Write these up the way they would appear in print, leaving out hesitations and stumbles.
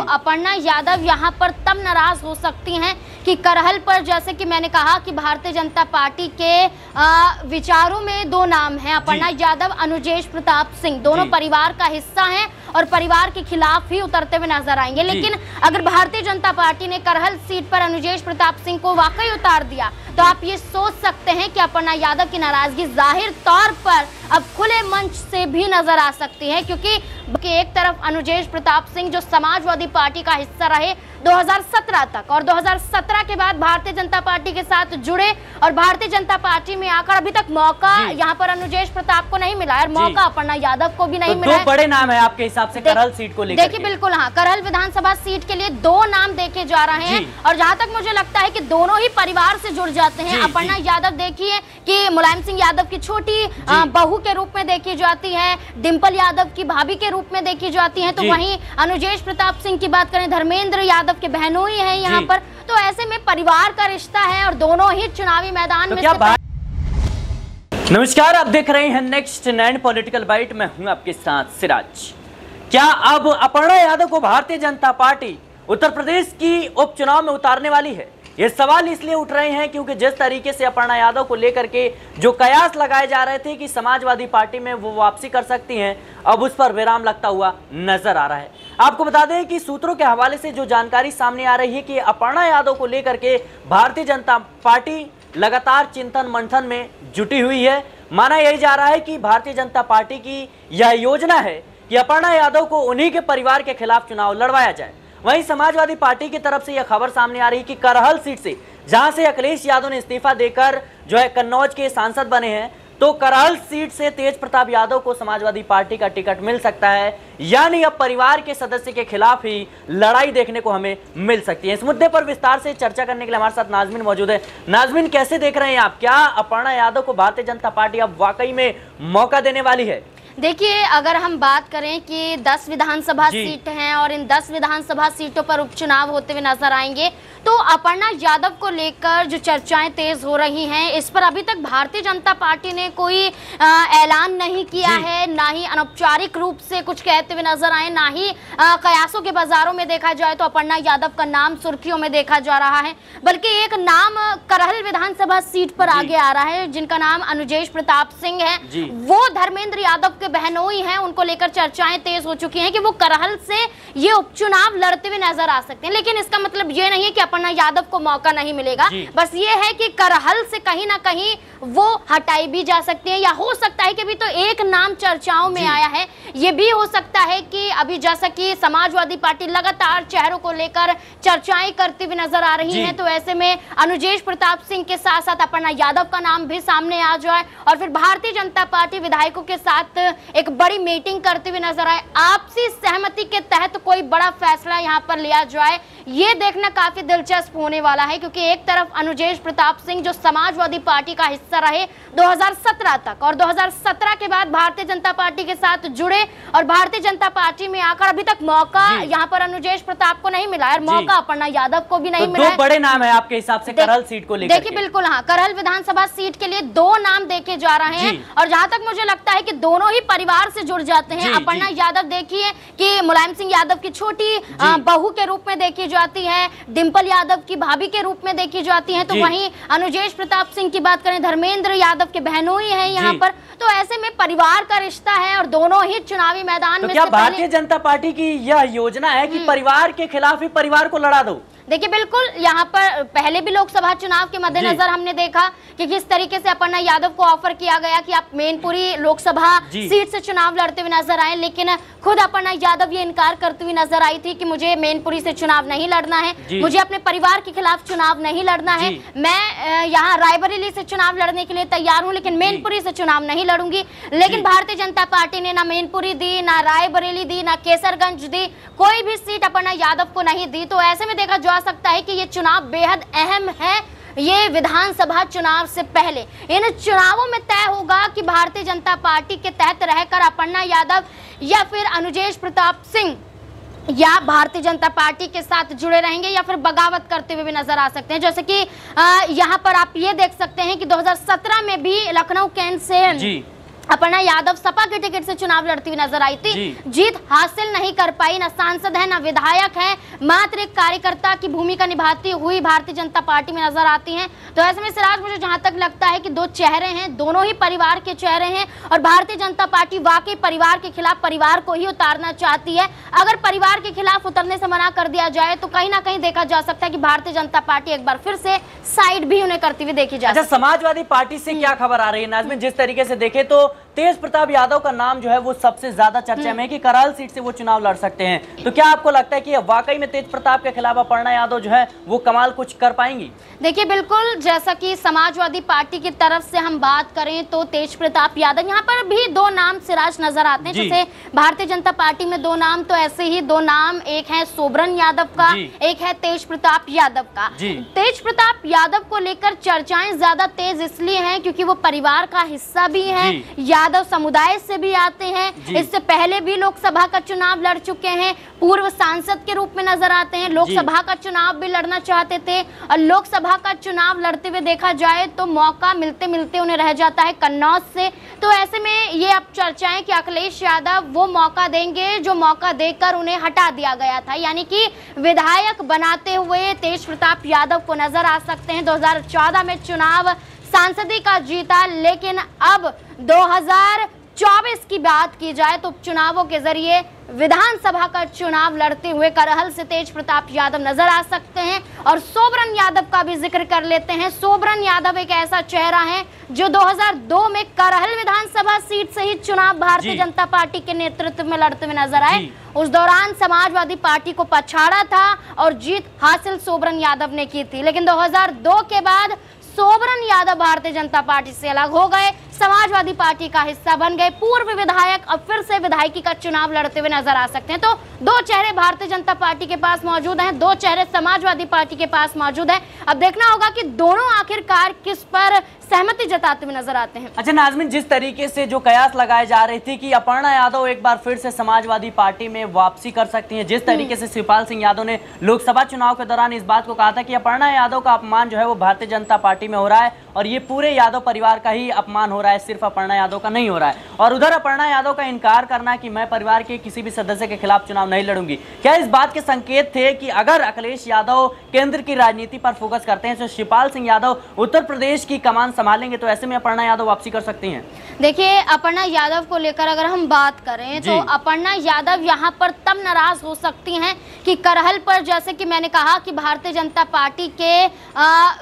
अपर्णा यादव यहाँ पर तब नाराज हो सकती हैं कि करहल पर, जैसे कि मैंने कहा कि भारतीय जनता पार्टी के विचारों में दो नाम हैं, अपर्णा यादव, अनुजेश प्रताप सिंह, दोनों परिवार का हिस्सा हैं और परिवार के खिलाफ ही उतरते हुए नजर आएंगे। लेकिन अगर भारतीय जनता पार्टी ने करहल सीट पर अनुजेश प्रताप सिंह को वाकई उतार दिया तो आप ये सोच सकते हैं कि अपर्णा यादव की नाराजगी जाहिर तौर पर अब खुले मंच से भी नजर आ सकती है, क्योंकि एक तरफ अनुजेश प्रताप सिंह जो समाजवादी पार्टी का हिस्सा रहे 2017 तक और 2017 के बाद भारतीय जनता पार्टी के साथ जुड़े और भारतीय जनता पार्टी में आकर अभी तक मौका यहाँ पर अनुजेश प्रताप को नहीं मिला और मौका अपर्णा यादव को भी नहीं मिला। दो बड़े नाम है आपके हिसाब से करहल सीट को लेकर। देखिए बिल्कुल, हाँ, करहल विधानसभा सीट के लिए दो नाम देखे जा रहे हैं और जहां तक मुझे लगता है कि दोनों ही परिवार से जुड़ जाते हैं। अपर्णा यादव देखिए कि मुलायम सिंह यादव की छोटी बहू के रूप में देखी जाती है, डिंपल यादव की भाभी के रूप में देखी जाती है, तो वहीं अनुजेश प्रताप सिंह की बात करें धर्मेंद्र यादव के बहनों ही है यहाँ पर, तो ऐसे में परिवार का रिश्ता है और दोनों ही चुनावी मैदान में नमस्कार, आप देख रहे हैं नेक्स्ट 9 पॉलिटिकल बाइट। मैं हूं आपके साथ सिराज। क्या अब अपर्णा यादव को भारतीय जनता पार्टी उत्तर प्रदेश की उपचुनाव में उतारने वाली है? ये सवाल इसलिए उठ रहे हैं क्योंकि जिस तरीके से अपर्णा यादव को लेकर के जो कयास लगाए जा रहे थे कि समाजवादी पार्टी में वो वापसी कर सकती हैं, अब उस पर विराम लगता हुआ नजर आ रहा है। आपको बता दें कि सूत्रों के हवाले से जो जानकारी सामने आ रही है कि अपर्णा यादव को लेकर के भारतीय जनता पार्टी लगातार चिंतन मंथन में जुटी हुई है। माना यही जा रहा है कि भारतीय जनता पार्टी की यह योजना है कि अपर्णा यादव को उन्हीं के परिवार के खिलाफ चुनाव लड़वाया जाए। वहीं समाजवादी पार्टी की तरफ से यह खबर सामने आ रही है कि करहल सीट से, जहां से अखिलेश यादव ने इस्तीफा देकर जो है कन्नौज के सांसद बने हैं, तो करहल सीट से तेज प्रताप यादव को समाजवादी पार्टी का टिकट मिल सकता है, यानी अब परिवार के सदस्य के खिलाफ ही लड़ाई देखने को हमें मिल सकती है। इस मुद्दे पर विस्तार से चर्चा करने के लिए हमारे साथ नाजमीन मौजूद है। नाजमीन, कैसे देख रहे हैं आप? क्या अपर्णा यादव को भारतीय जनता पार्टी अब वाकई में मौका देने वाली है? देखिए, अगर हम बात करें कि 10 विधानसभा सीट हैं और इन 10 विधानसभा सीटों पर उपचुनाव होते हुए नजर आएंगे, तो अपर्णा यादव को लेकर जो चर्चाएं तेज हो रही हैं, इस पर अभी तक भारतीय जनता पार्टी ने कोई ऐलान नहीं किया है, ना ही अनौपचारिक रूप से कुछ कहते हुए नजर आए, ना ही कयासों के बाजारों में देखा जाए तो अपर्णा यादव का नाम सुर्खियों में देखा जा रहा है, बल्कि एक नाम करहल विधानसभा सीट पर आगे आ रहा है जिनका नाम अनुजेश प्रताप सिंह है। वो धर्मेंद्र यादव बहनोई हैं, उनको लेकर चर्चाएं तेज हो चुकी हैं कि वो करहल से ये उपचुनाव लड़ते हुए नजर आ सकते हैं। लेकिन इसका मतलब ये नहीं है कि अपर्णा यादव को मौका नहीं मिलेगा, बस ये है कि करहल से कहीं ना कहीं वो हटाई भी जा सकती है, या हो सकता है कि अभी तो एक नाम चर्चाओं में आया है, ये भी हो सकता है कि अभी जैसा कि समाजवादी पार्टी लगातार चेहरों को लेकर चर्चाएं करती हुई नजर आ रही है, तो ऐसे में अनुजेश प्रताप सिंह के साथ साथ अपर्णा यादव का नाम भी सामने आ जाए और फिर भारतीय जनता पार्टी विधायकों के साथ एक बड़ी मीटिंग करते हुए नजर आए, आपसी सहमति के तहत कोई बड़ा फैसला यहां पर लिया जाए, ये देखना काफी दिलचस्प होने वाला है। क्योंकि एक तरफ अनुजेश प्रताप सिंह जो समाजवादी पार्टी का हिस्सा रहे 2017 तक और 2017 के बाद भारतीय जनता पार्टी के साथ जुड़े और भारतीय जनता पार्टी में आकर अभी तक मौका यहाँ पर अनुजेश प्रताप को नहीं मिला और मौका अपर्णा यादव को भी नहीं मिला। दो बड़े नाम है आपके हिसाब से करहल सीट को लेकर। देखिए बिल्कुल, हाँ, करहल विधानसभा सीट के लिए दो नाम देखे जा रहे हैं और जहां तक मुझे लगता है कि दोनों ही परिवार से जुड़ जाते हैं। अपर्णा यादव देखिए कि मुलायम सिंह यादव की छोटी बहू के रूप में देखी जाती है, डिंपल यादव की भाभी के रूप में देखी जाती है, तो वहीं अनुजेश प्रताप सिंह की बात करें धर्मेंद्र यादव के बहनों ही है यहाँ पर, तो ऐसे में परिवार का रिश्ता है और दोनों ही चुनावी मैदान में। क्या भारतीय जनता पार्टी की यह योजना है कि परिवार के खिलाफ ही परिवार को लड़ा दो? देखिए बिल्कुल, यहाँ पर पहले भी लोकसभा चुनाव के मद्देनजर हमने देखा कि किस तरीके से अपर्णा यादव को ऑफर किया गया कि आप मैनपुरी लोकसभा सीट से चुनाव लड़ते हुए नजर आए, लेकिन खुद अपर्णा यादव ये इनकार करती हुई नजर आई थी कि मुझे मैनपुरी से चुनाव नहीं लड़ना है, मुझे अपने परिवार के खिलाफ चुनाव नहीं लड़ना है, मैं यहाँ रायबरेली से चुनाव लड़ने के लिए तैयार हूँ लेकिन मैनपुरी से चुनाव नहीं लड़ूंगी। लेकिन भारतीय जनता पार्टी ने ना मैनपुरी दी, ना रायबरेली दी, ना केसरगंज दी, कोई भी सीट अपर्णा यादव को नहीं दी। तो ऐसे में देखा जा सकता है कि ये चुनाव बेहद अहम है। ये विधानसभा चुनाव से पहले इन चुनावों में तय होगा कि भारतीय जनता पार्टी के तहत रहकर अपर्णा यादव या फिर अनुजेश प्रताप सिंह या भारतीय जनता पार्टी के साथ जुड़े रहेंगे या फिर बगावत करते हुए भी नजर आ सकते हैं। जैसे कि यहाँ पर आप ये देख सकते हैं कि 2017 में भी लखनऊ कैंट से अपर्णा यादव सपा के टिकट से चुनाव लड़ती हुई नजर आई थी। जीत हासिल नहीं कर पाई, न सांसद है न विधायक है, मात्र एक कार्यकर्ता की भूमिका निभाती हुई भारतीय जनता पार्टी में नजर आती हैं। तो ऐसे में सिराज, मुझे जहां तक लगता है कि दो चेहरे हैं, दोनों ही परिवार के चेहरे हैं और भारतीय जनता पार्टी वाकई परिवार के खिलाफ परिवार को ही उतारना चाहती है। अगर परिवार के खिलाफ उतरने से मना कर दिया जाए तो कहीं ना कहीं देखा जा सकता है कि भारतीय जनता पार्टी एक बार फिर से साइड भी उन्हें करती हुई देखी जा सकती है। समाजवादी पार्टी से क्या खबर आ रही है नाज़मीन? जिस तरीके से देखे तो तेज प्रताप यादव का नाम जो है वो सबसे ज्यादा चर्चा में है कि करहल सीट से वो चुनाव लड़ सकते हैं। तो क्या आपको लगता है कि वाकई में तेज प्रताप के खिलाफ अपर्णा यादव जो है वो कमाल कुछ कर पाएंगी? देखिए, बिल्कुल, जैसा कि समाजवादी पार्टी की तरफ से हम बात करें तो तेज प्रताप यादव, यहाँ पर भी दो नाम सिराज नजर आते हैं। जैसे भारतीय जनता पार्टी में दो नाम, तो ऐसे ही दो नाम, एक है सोबरन यादव का, एक है तेज प्रताप यादव का। तेज प्रताप यादव को लेकर चर्चाएं ज्यादा तेज इसलिए हैं क्योंकि वो परिवार का हिस्सा भी है, यादव समुदाय से भी आते हैं, इससे पहले भी लोकसभा का चुनाव लड़ चुके हैं, पूर्व सांसद के रूप में नजर आते हैं, लोकसभा का चुनाव भी लड़ना चाहते थे और लोकसभा का चुनाव लड़ते हुए देखा जाए तो मौका मिलते मिलते उन्हें रह जाता है कन्नौज से। तो ऐसे में ये अब चर्चाएं कि अखिलेश यादव वो मौका देंगे जो मौका देकर उन्हें हटा दिया गया था, यानी कि विधायक बनाते हुए तेज प्रताप यादव को नजर आ सकते हैं। 2014 में चुनाव सांसदी का जीता, लेकिन अब 2024 की बात की जाए तो उपचुनावों के जरिए विधानसभा का चुनाव लड़ते हुए करहल से तेज प्रताप यादव नजर आ सकते हैं। और सोबरन यादव का भी जिक्र कर लेते हैं। सोबरन यादव एक ऐसा चेहरा है जो 2002 में करहल विधानसभा सीट से ही चुनाव भारतीय जनता पार्टी के नेतृत्व में लड़ते हुए नजर आए। उस दौरान समाजवादी पार्टी को पछाड़ा था और जीत हासिल सोबरन यादव ने की थी, लेकिन 2002 के बाद सोबरन यादव भारतीय जनता पार्टी से अलग हो गए, समाजवादी पार्टी का हिस्सा बन गए। पूर्व विधायक अब फिर से विधायकी का चुनाव लड़ते हुए नजर आ सकते हैं। तो दो चेहरे भारतीय जनता पार्टी के पास मौजूद हैं, दो चेहरे समाजवादी पार्टी के पास मौजूद हैं। अब देखना होगा कि दोनों आखिरकार किस पर सहमति जताते हुए नजर आते हैं। अच्छा नाज़मीन, जिस तरीके से जो कयास लगाए जा रही थी कि अपर्णा यादव एक बार फिर से समाजवादी पार्टी में वापसी कर सकती हैं, जिस तरीके से शिवपाल सिंह यादव ने लोकसभा चुनाव के दौरान इस बात को कहा था कि अपर्णा यादव का अपमान जो है वो भारतीय जनता पार्टी में हो रहा है और ये पूरे यादव परिवार का ही अपमान हो रहा है, सिर्फ अपर्णा यादव का नहीं हो रहा है। और उधर अपर्णा यादव का इनकार करना कि मैं परिवार के किसी भी सदस्य के खिलाफ चुनाव नहीं लड़ूंगी, क्या इस बात के संकेत थे कि अगर अखिलेश यादव केंद्र की राजनीति पर फोकस करते हैं तो शिवपाल सिंह यादव उत्तर प्रदेश की कमान संभालेंगे, तो ऐसे में अपर्णा यादव वापसी कर सकती हैं? देखिए, अपर्णा यादव को लेकर अगर हम बात करें तो अपर्णा यादव यहाँ पर तब नाराज हो सकती हैं कि करहल पर, जैसे कि मैंने कहा कि भारतीय जनता पार्टी के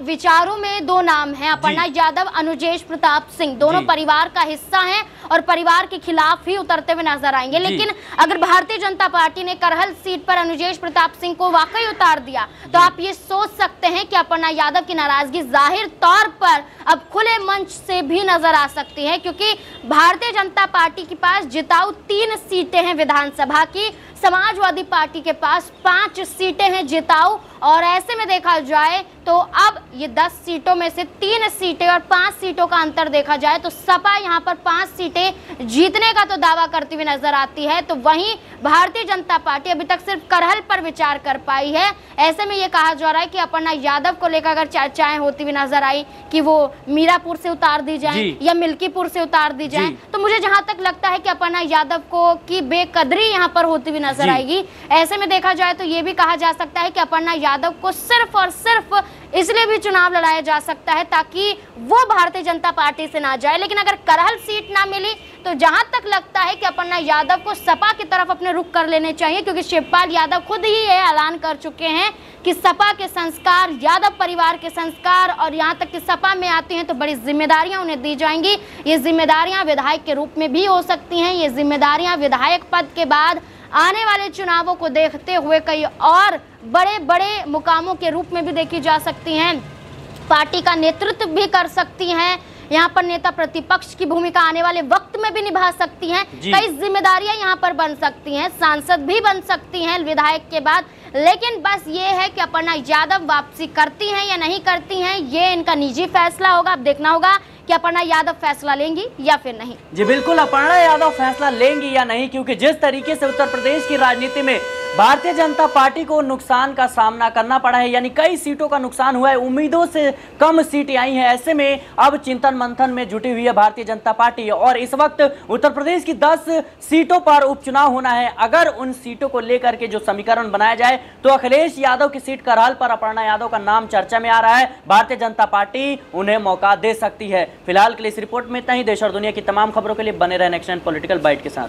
विचारों में दो नाम हैं, अपर्णा यादव, अनुजेश प्रताप सिंह, दोनों परिवार का हिस्सा हैं और परिवार के खिलाफ ही उतरते हुए नजर आएंगे। लेकिन अगर भारतीय जनता पार्टी ने करहल सीट पर अनुजेश प्रताप सिंह को वाकई उतार दिया तो आप ये सोच सकते हैं कि अपर्णा यादव की नाराजगी जाहिर तौर पर अब खुले मंच से भी नजर आ सकती है, क्योंकि भारतीय जनता पार्टी के पास जिताऊ 3 सीटें हैं विधानसभा की, समाजवादी पार्टी के पास 5 सीटें हैं जिताऊ। और ऐसे में देखा जाए तो अब ये 10 सीटों में से 3 सीटें और 5 सीटों का अंतर देखा जाए तो सपा यहाँ पर 5 सीटें जीतने का तो दावा करती हुई नजर आती है, तो वहीं भारतीय जनता पार्टी अभी तक सिर्फ करहल पर विचार कर पाई है। ऐसे में ये कहा जा रहा है कि अपर्णा यादव को लेकर अगर चर्चाएं होती हुई नजर आई कि वो मीरापुर से उतार दी जाए या मिल्कीपुर से उतार दी जाए, तो मुझे जहां तक लगता है कि अपर्णा यादव को की बेकदरी यहाँ पर होती हुई नजर आएगी। ऐसे में देखा जाए तो ये भी कहा जा सकता है कि अपर्णा यादव को सिर्फ और सिर्फ इसलिए भी चुनाव लड़ाया जा सकता है ताकि वो भारतीय जनता पार्टी से ना जाए। लेकिन अगर करहल सीट ना मिली तो जहां तक लगता है कि अपर्णा यादव को सपा की तरफ अपने रुख कर लेने चाहिए, क्योंकि शिवपाल यादव खुद ही ये ऐलान कर चुके हैं कि सपा के संस्कार, यादव परिवार के संस्कार और यहाँ तक कि सपा में आती हैं तो बड़ी जिम्मेदारियां उन्हें दी जाएंगी। ये जिम्मेदारियां विधायक के रूप में भी हो सकती हैं, ये जिम्मेदारियां विधायक पद के बाद आने वाले चुनावों को देखते हुए कई और बड़े बड़े मुकामों के रूप में भी देखी जा सकती हैं। पार्टी का नेतृत्व भी कर सकती हैं, यहाँ पर नेता प्रतिपक्ष की भूमिका आने वाले वक्त में भी निभा सकती हैं, कई जिम्मेदारियां यहाँ पर बन सकती हैं, सांसद भी बन सकती हैं विधायक के बाद। लेकिन बस ये है कि अपर्णा यादव वापसी करती हैं या नहीं करती हैं, ये इनका निजी फैसला होगा। अब देखना होगा कि अपर्णा यादव फैसला लेंगी या फिर नहीं। जी बिल्कुल, अपर्णा यादव फैसला लेंगी या नहीं, क्योंकि जिस तरीके से उत्तर प्रदेश की राजनीति में भारतीय जनता पार्टी को नुकसान का सामना करना पड़ा है, यानी कई सीटों का नुकसान हुआ है, उम्मीदों से कम सीटें आई हैं। ऐसे में अब चिंतन मंथन में जुटी हुई है भारतीय जनता पार्टी और इस वक्त उत्तर प्रदेश की 10 सीटों पर उपचुनाव होना है। अगर उन सीटों को लेकर के जो समीकरण बनाया जाए तो अखिलेश यादव की सीट करहाल पर अपर्णा यादव का नाम चर्चा में आ रहा है। भारतीय जनता पार्टी उन्हें मौका दे सकती है। फिलहाल के लिए इस रिपोर्ट में इतना ही। देश और दुनिया की तमाम खबरों के लिए बने रहे नेक्स्ट पॉलिटिकल बाइट के साथ।